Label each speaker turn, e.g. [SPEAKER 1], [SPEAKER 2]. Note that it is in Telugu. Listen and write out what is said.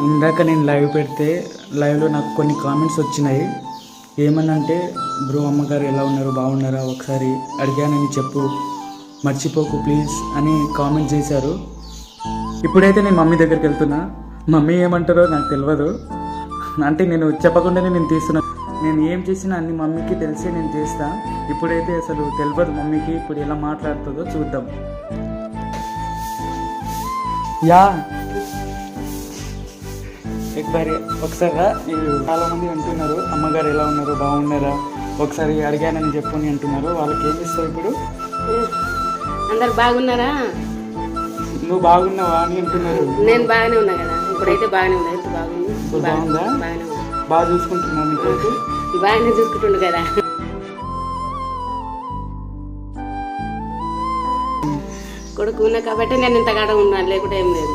[SPEAKER 1] ఇందాక నేను లైవ్ పెడితే లైవ్లో నాకు కొన్ని కామెంట్స్ వచ్చినాయి. ఏమనంటే బ్రో అమ్మగారు ఎలా ఉన్నారు, బాగున్నారా, ఒకసారి అడిగానని చెప్పు, మర్చిపోకు ప్లీజ్ అని కామెంట్ చేశారు. ఇప్పుడైతే నేను మమ్మీ దగ్గరికి వెళ్తున్నా. మమ్మీ ఏమంటారో నాకు తెలియదు, అంటే నేను చెప్పకుండానే నేను తీస్తున్నా. నేను ఏం చేసినా అన్ని మమ్మీకి తెలిసే నేను చేస్తా. ఇప్పుడైతే అసలు తెలియదు మమ్మీకి, ఇప్పుడు ఎలా మాట్లాడుతుందో చూద్దాం. యా ఒకసారి చాలామంది అంటున్నారు అమ్మగారు ఎలా ఉన్నారు, బాగున్నారా, ఒకసారి అడిగానని చెప్పుని అంటున్నారు. వాళ్ళకి ఏం ఇస్తావు ఇప్పుడు?
[SPEAKER 2] అందరు బాగున్నారా?
[SPEAKER 1] నువ్వు బాగున్నావా అని అంటున్నారు.
[SPEAKER 2] నేను బాగానే ఉన్నా కదా, ఇప్పుడైతే బాగానే ఉన్నా. ఎంత బాగుంది?
[SPEAKER 1] ఇప్పుడు బాగుందా?
[SPEAKER 2] బాగానే ఉన్నా.
[SPEAKER 1] బాగా చూసుకుంటున్నా మీకు?
[SPEAKER 2] బాగానే చూసుకుంటుండు కదా. కొడుకు ఉన్నా కాబట్టి నేను ఇంతకాడ ఉన్నాను, లేకుంటే ఏం లేదు.